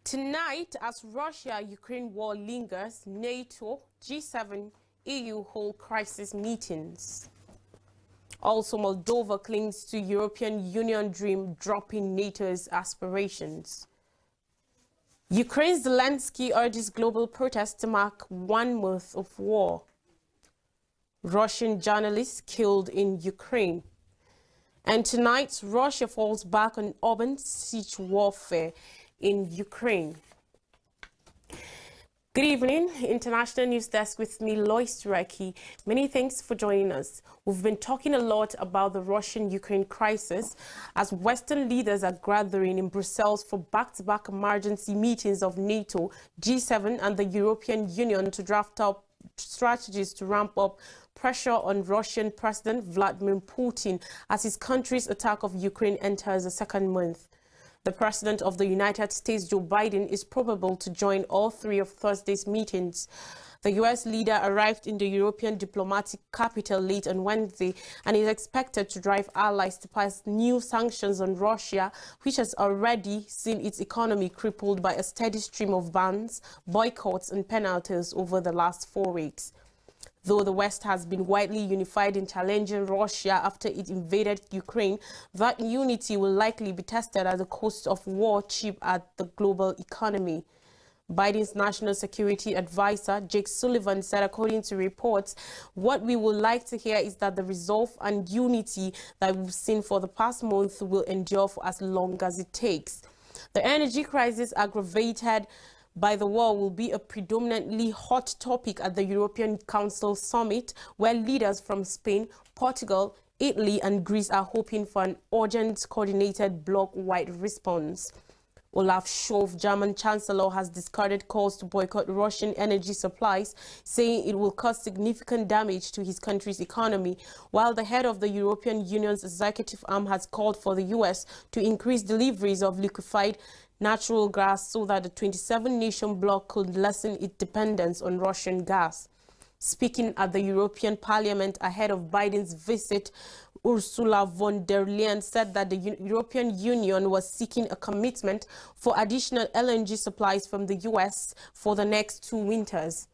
Tonight, as Russia-Ukraine war lingers, NATO, G7, EU hold crisis meetings. Also, Moldova clings to European Union dream, dropping NATO's aspirations. Ukraine's Zelensky urges global protests to mark 1 month of war. Russian journalists killed in Ukraine. And tonight, Russia falls back on urban siege warfare in Ukraine. Good evening, International News Desk with me, Lois Tureki. Many thanks for joining us. We've been talking a lot about the Russian-Ukraine crisis as Western leaders are gathering in Brussels for back-to-back emergency meetings of NATO, G7 and the European Union to draft up strategies to ramp up pressure on Russian President Vladimir Putin as his country's attack of Ukraine enters the second month. The President of the United States, Joe Biden, is probable to join all three of Thursday's meetings. The U.S. leader arrived in the European diplomatic capital late on Wednesday and is expected to drive allies to pass new sanctions on Russia, which has already seen its economy crippled by a steady stream of bans, boycotts and penalties over the last 4 weeks. Though the West has been widely unified in challenging Russia after it invaded Ukraine, that unity will likely be tested at the cost of war chip at the global economy. Biden's national security advisor, Jake Sullivan, said, according to reports, what we would like to hear is that the resolve and unity that we've seen for the past month will endure for as long as it takes. The energy crisis aggravated by the war will be a predominantly hot topic at the European Council summit, where leaders from Spain, Portugal, Italy and Greece are hoping for an urgent, coordinated bloc-wide response. Olaf Scholz, German Chancellor, has discarded calls to boycott Russian energy supplies, saying it will cause significant damage to his country's economy, while the head of the European Union's executive arm has called for the U.S. to increase deliveries of liquefied natural gas so that the 27-nation bloc could lessen its dependence on Russian gas. Speaking at the European Parliament ahead of Biden's visit, Ursula von der Leyen said that the European Union was seeking a commitment for additional LNG supplies from the U.S. for the next 2 winters.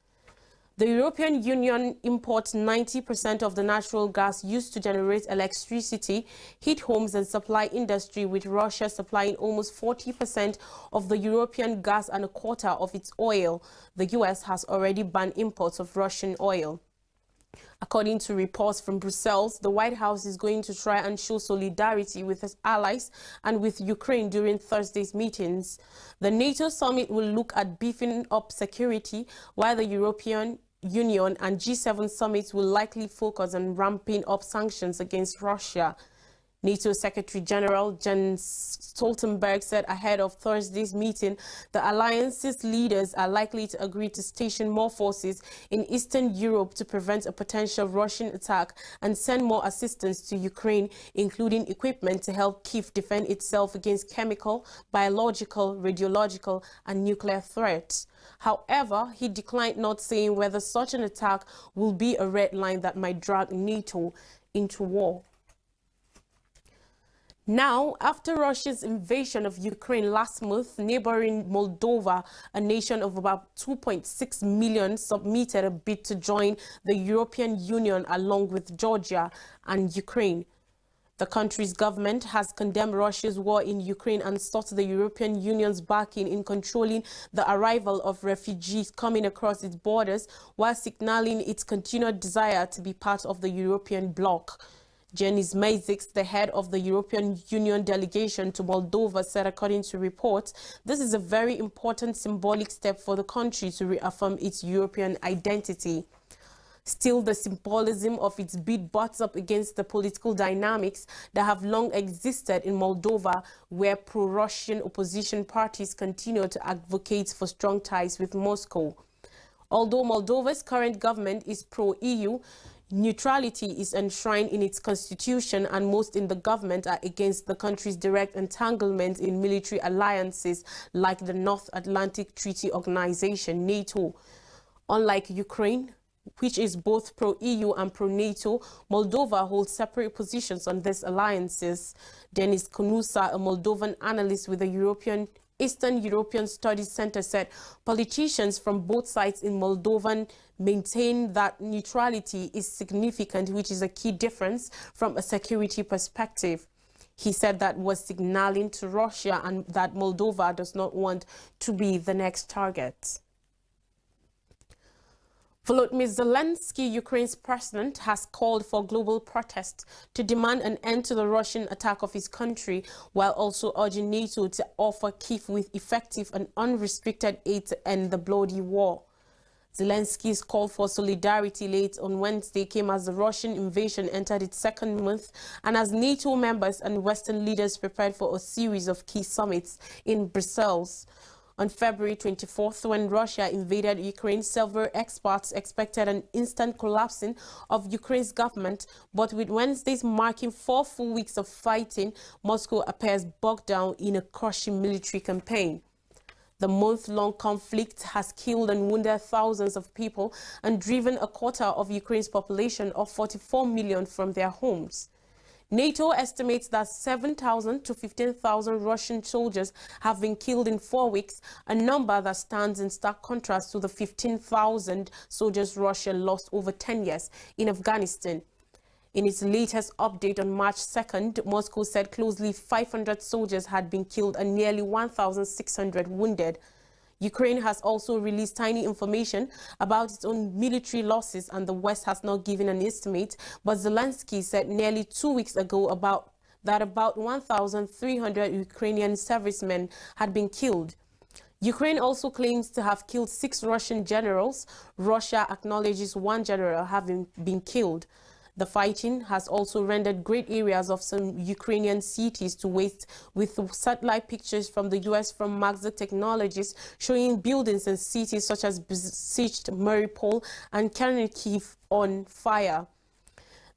The European Union imports 90% of the natural gas used to generate electricity, heat homes and supply industry, with Russia supplying almost 40% of the European gas and a quarter of its oil. The U.S. has already banned imports of Russian oil. According to reports from Brussels, the White House is going to try and show solidarity with its allies and with Ukraine during Thursday's meetings. The NATO summit will look at beefing up security, while the European Union and G7 summits will likely focus on ramping up sanctions against Russia. NATO Secretary General Jens Stoltenberg said ahead of Thursday's meeting, the alliance's leaders are likely to agree to station more forces in Eastern Europe to prevent a potential Russian attack and send more assistance to Ukraine, including equipment to help Kyiv defend itself against chemical, biological, radiological and nuclear threats. However, he declined, not saying whether such an attack will be a red line that might drag NATO into war. Now, after Russia's invasion of Ukraine last month, neighboring Moldova, a nation of about 2.6 million, submitted a bid to join the European Union along with Georgia and Ukraine. The country's government has condemned Russia's war in Ukraine and sought the European Union's backing in controlling the arrival of refugees coming across its borders, while signaling its continued desire to be part of the European bloc. Janis Mazics, the head of the European Union delegation to Moldova, said, according to reports, this is a very important symbolic step for the country to reaffirm its European identity. Still, the symbolism of its bid butts up against the political dynamics that have long existed in Moldova, where pro-Russian opposition parties continue to advocate for strong ties with Moscow. Although Moldova's current government is pro-EU, neutrality is enshrined in its constitution, and most in the government are against the country's direct entanglement in military alliances like the North Atlantic Treaty Organization, NATO. Unlike Ukraine, which is both pro-EU and pro-NATO, Moldova holds separate positions on these alliances. Denis Konusa, a Moldovan analyst with the European Eastern European Studies Center said politicians from both sides in Moldova maintain that neutrality is significant, which is a key difference from a security perspective. He said that was signaling to Russia and that Moldova does not want to be the next target. Volodymyr Zelensky, Ukraine's president, has called for global protest to demand an end to the Russian attack of his country, while also urging NATO to offer Kyiv with effective and unrestricted aid to end the bloody war. Zelensky's call for solidarity late on Wednesday came as the Russian invasion entered its second month and as NATO members and Western leaders prepared for a series of key summits in Brussels. On February 24th, when Russia invaded Ukraine, several experts expected an instant collapsing of Ukraine's government, but with Wednesday's marking 4 full weeks of fighting, Moscow appears bogged down in a crushing military campaign. The month-long conflict has killed and wounded thousands of people and driven a quarter of Ukraine's population of 44 million from their homes. NATO estimates that 7,000 to 15,000 Russian soldiers have been killed in 4 weeks, a number that stands in stark contrast to the 15,000 soldiers Russia lost over 10 years in Afghanistan. In its latest update on March 2nd, Moscow said closely 500 soldiers had been killed and nearly 1,600 wounded. Ukraine has also released tiny information about its own military losses, and the West has not given an estimate, but Zelensky said nearly 2 weeks ago about 1,300 Ukrainian servicemen had been killed. Ukraine also claims to have killed 6 Russian generals. Russia acknowledges 1 general having been killed. The fighting has also rendered great areas of some Ukrainian cities to waste, with satellite pictures from the U.S. from Maxar Technologies showing buildings and cities such as besieged Mariupol and Kharkiv on fire.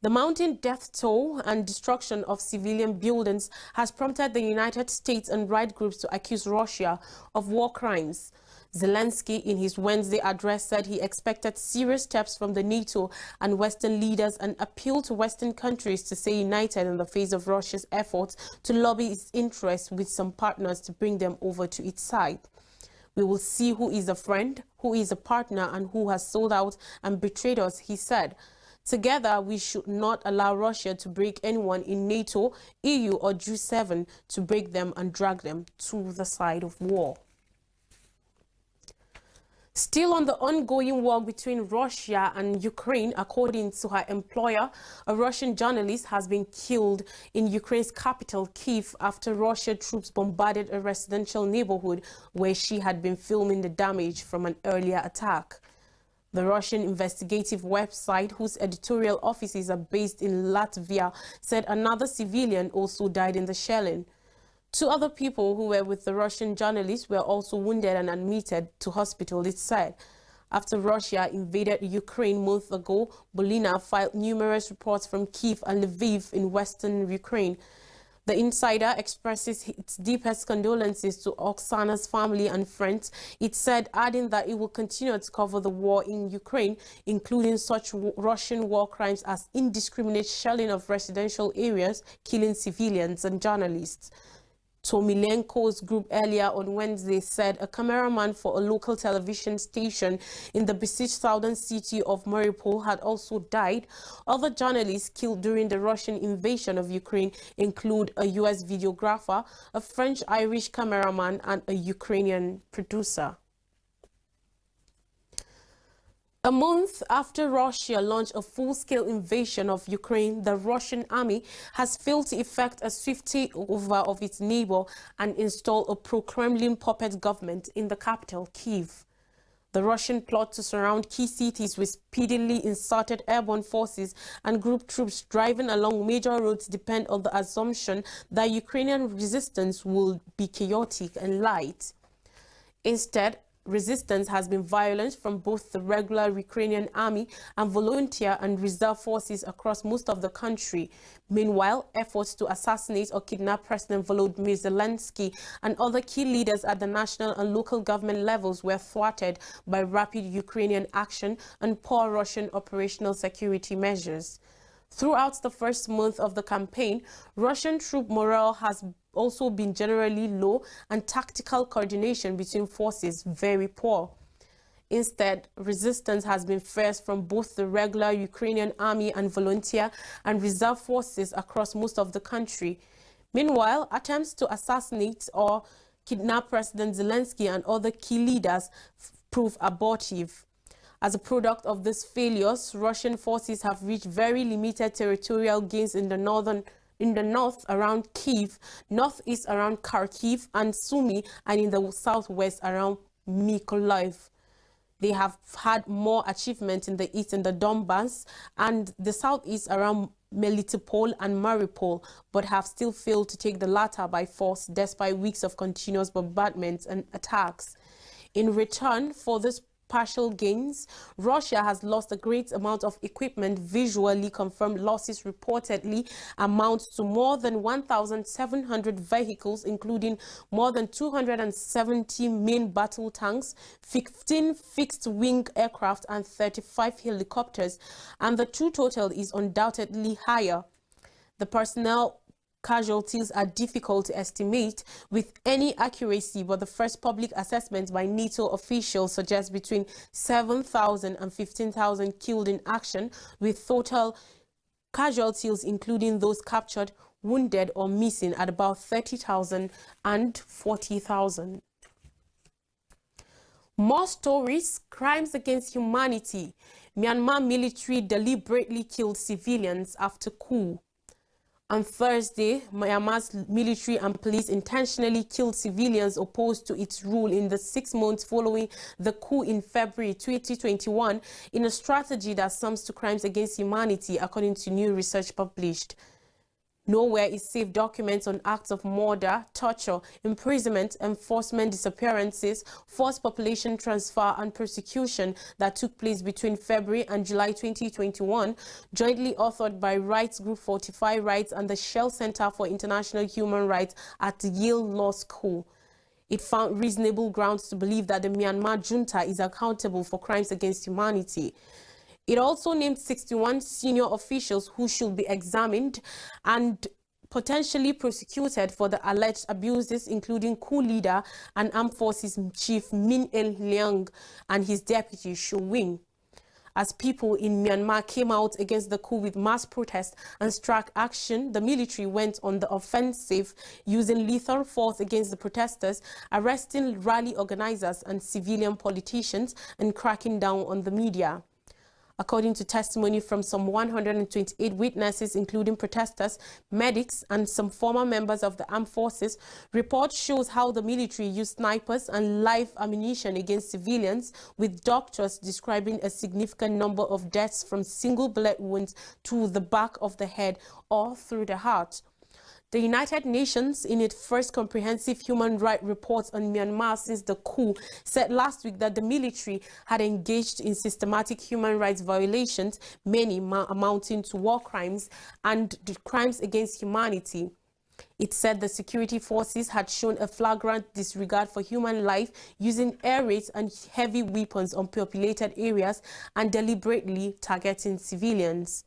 The mounting death toll and destruction of civilian buildings has prompted the United States and right groups to accuse Russia of war crimes. Zelensky, in his Wednesday address, said he expected serious steps from the NATO and Western leaders and appealed to Western countries to stay united in the face of Russia's efforts to lobby its interests with some partners to bring them over to its side. We will see who is a friend, who is a partner, and who has sold out and betrayed us, he said. Together, we should not allow Russia to break anyone in NATO, EU, or G7 to break them and drag them to the side of war. Still on the ongoing war between Russia and Ukraine, according to her employer, a Russian journalist has been killed in Ukraine's capital, Kyiv, after Russian troops bombarded a residential neighborhood where she had been filming the damage from an earlier attack. The Russian investigative website, whose editorial offices are based in Latvia, said another civilian also died in the shelling. 2 other people who were with the Russian journalist were also wounded and admitted to hospital, it said. After Russia invaded Ukraine months ago, Bolina filed numerous reports from Kyiv and Lviv in western Ukraine. The insider expresses its deepest condolences to Oksana's family and friends. It said, adding that it will continue to cover the war in Ukraine, including such Russian war crimes as indiscriminate shelling of residential areas, killing civilians and journalists. Tomilenko's group earlier on Wednesday said a cameraman for a local television station in the besieged southern city of Mariupol had also died. Other journalists killed during the Russian invasion of Ukraine include a U.S. videographer, a French-Irish cameraman, and a Ukrainian producer. A month after Russia launched a full-scale invasion of Ukraine, the Russian army has failed to effect a swift takeover of its neighbor and install a pro-Kremlin puppet government in the capital, Kyiv. The Russian plot to surround key cities with speedily inserted airborne forces and group troops driving along major roads depend on the assumption that Ukrainian resistance will be chaotic and light. Instead, resistance has been violent from both the regular Ukrainian army and volunteer and reserve forces across most of the country. Meanwhile, efforts to assassinate or kidnap President Volodymyr Zelensky and other key leaders at the national and local government levels were thwarted by rapid Ukrainian action and poor Russian operational security measures. Throughout the first month of the campaign, Russian troop morale has also been generally low, and tactical coordination between forces very poor. Instead, resistance has been fierce from both the regular Ukrainian army and volunteer and reserve forces across most of the country. Meanwhile, attempts to assassinate or kidnap President Zelensky and other key leaders prove abortive. As a product of these failures, Russian forces have reached very limited territorial gains in the north around Kyiv, northeast around Kharkiv and Sumy, and in the southwest around Mykolaiv. They have had more achievements in the east in the Donbass and the southeast around Melitopol and Mariupol, but have still failed to take the latter by force despite weeks of continuous bombardments and attacks. In return for this partial gains, Russia has lost a great amount of equipment. Visually confirmed losses reportedly amount to more than 1,700 vehicles, including more than 270 main battle tanks, 15 fixed-wing aircraft, and 35 helicopters, and the true total is undoubtedly higher. The personnel casualties are difficult to estimate with any accuracy, but the first public assessment by NATO officials suggests between 7,000 and 15,000 killed in action, with total casualties, including those captured, wounded, or missing, at about 30,000 and 40,000. More stories: crimes against humanity. Myanmar military deliberately killed civilians after coup. On Thursday, Myanmar's military and police intentionally killed civilians opposed to its rule in the 6 months following the coup in February 2021 in a strategy that sums to crimes against humanity, according to new research published. Nowhere is safe documents on acts of murder, torture, imprisonment, enforcement, disappearances, forced population transfer, and persecution that took place between February and July 2021, jointly authored by rights group Fortify Rights and the Shell Center for International Human Rights at Yale Law School. It found reasonable grounds to believe that the Myanmar junta is accountable for crimes against humanity. It also named 61 senior officials who should be examined and potentially prosecuted for the alleged abuses, including coup leader and armed forces chief Int'L and his deputy Shu Wing. As people in Myanmar came out against the coup with mass protest and strike action, the military went on the offensive, using lethal force against the protesters, arresting rally organizers and civilian politicians, and cracking down on the media. According to testimony from some 128 witnesses, including protesters, medics, and some former members of the armed forces, report shows how the military used snipers and live ammunition against civilians, with doctors describing a significant number of deaths from single bullet wounds to the back of the head or through the heart. The United Nations, in its first comprehensive human rights report on Myanmar since the coup, said last week that the military had engaged in systematic human rights violations, many amounting to war crimes and crimes against humanity. It said the security forces had shown a flagrant disregard for human life, using air raids and heavy weapons on populated areas and deliberately targeting civilians.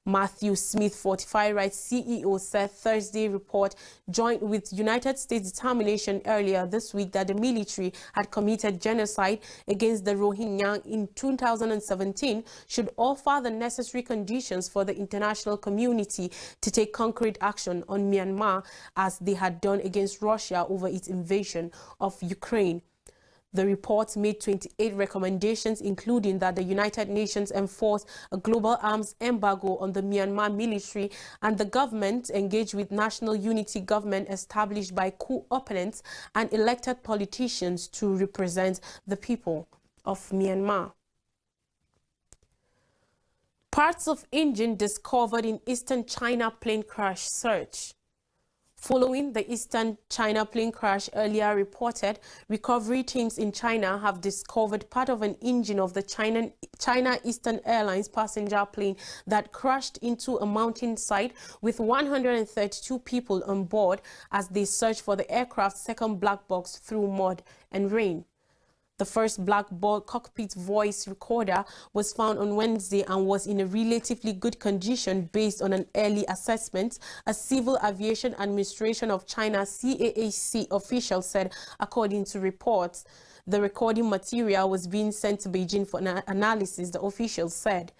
Matthew Smith, Fortify Rights CEO, said Thursday report joined with United States determination earlier this week that the military had committed genocide against the Rohingya in 2017 should offer the necessary conditions for the international community to take concrete action on Myanmar, as they had done against Russia over its invasion of Ukraine. The report made 28 recommendations, including that the United Nations enforce a global arms embargo on the Myanmar military and the government engage with national unity government established by coup opponents and elected politicians to represent the people of Myanmar. Parts of engine discovered in Eastern China plane crash search. Following the Eastern China plane crash earlier reported, recovery teams in China have discovered part of an engine of the China Eastern Airlines passenger plane that crashed into a mountainside with 132 people on board as they searched for the aircraft's second black box through mud and rain. The first blackboard cockpit voice recorder was found on Wednesday and was in a relatively good condition based on an early assessment, a Civil Aviation Administration of China CAAC official said, according to reports. The recording material was being sent to Beijing for analysis, the official said.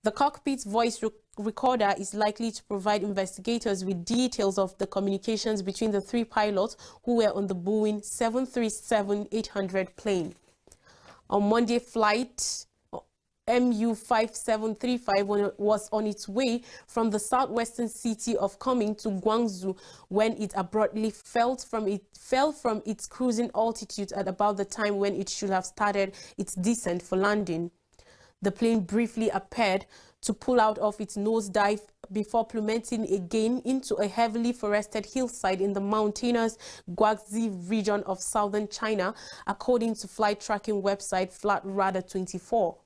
The cockpit voice recorder is likely to provide investigators with details of the communications between the three pilots who were on the Boeing 737-800 plane. On Monday, flight MU-5735 was on its way from the southwestern city of Kunming to Guangzhou when it abruptly fell from its cruising altitude at about the time when it should have started its descent for landing. The plane briefly appeared to pull out of its nosedive before plummeting again into a heavily forested hillside in the mountainous Guangxi region of southern China, according to flight tracking website Flightradar24.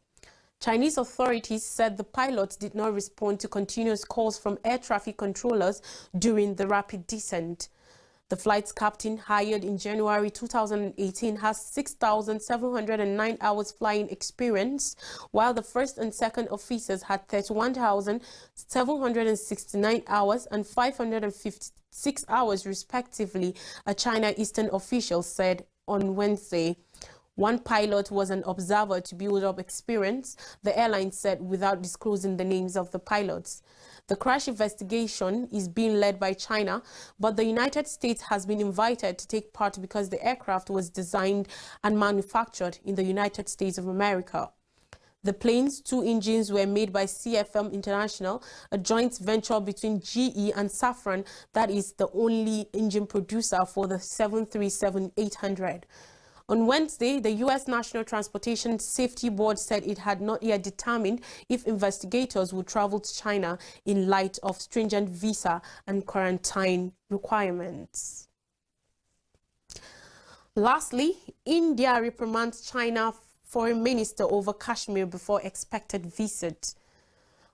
Chinese authorities said the pilots did not respond to continuous calls from air traffic controllers during the rapid descent. The flight's captain, hired in January 2018, has 6,709 hours flying experience, while the first and second officers had 31,769 hours and 556 hours respectively, a China Eastern official said on Wednesday. One pilot was an observer to build up experience, the airline said, without disclosing the names of the pilots. The crash investigation is being led by China, but the United States has been invited to take part because the aircraft was designed and manufactured in the United States of America. The plane's two engines were made by CFM International, a joint venture between GE and Safran that is the only engine producer for the 737-800. On Wednesday, the U.S. National Transportation Safety Board said it had not yet determined if investigators would travel to China in light of stringent visa and quarantine requirements. Lastly, India reprimands China Foreign Minister over Kashmir before expected visit.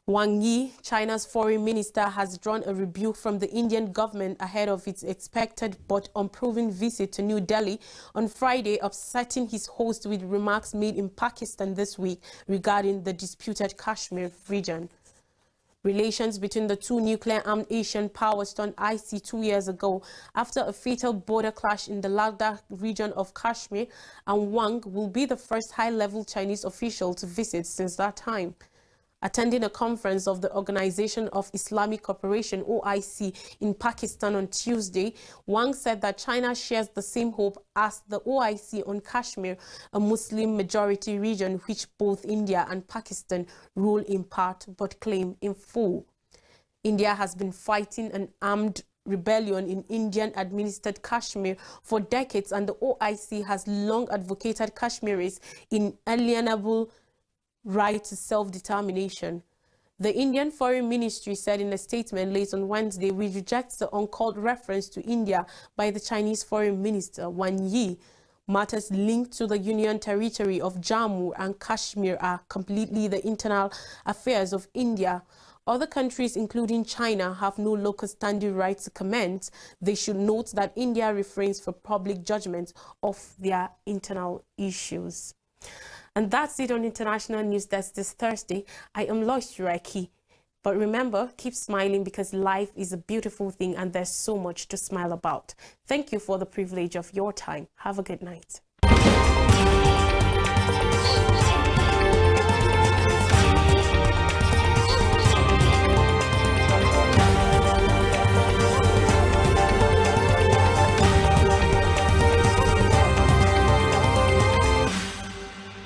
Wang Yi, China's foreign minister, has drawn a rebuke from the Indian government ahead of its expected but unproven visit to New Delhi on Friday, upsetting his host with remarks made in Pakistan this week regarding the disputed Kashmir region. Relations between the two nuclear-armed Asian powers turned icy 2 years ago after a fatal border clash in the Ladakh region of Kashmir, and Wang will be the first high-level Chinese official to visit since that time. Attending a conference of the Organization of Islamic Cooperation, OIC, in Pakistan on Tuesday, Wang said that China shares the same hope as the OIC on Kashmir, a Muslim-majority region which both India and Pakistan rule in part but claim in full. India has been fighting an armed rebellion in Indian-administered Kashmir for decades, and the OIC has long advocated Kashmiris' inalienable right to self-determination. The Indian Foreign Ministry said in a statement late on Wednesday, "We reject the uncalled reference to India by the Chinese Foreign Minister Wang Yi. Matters linked to the Union territory of Jammu and Kashmir are completely the internal affairs of India. Other countries, including China, have no local standing right to comment. They should note that India refrains from public judgment of their internal issues." And that's it on International News Desk this Thursday. I am Lois Jureki. But remember, keep smiling because life is a beautiful thing and there's so much to smile about. Thank you for the privilege of your time. Have a good night.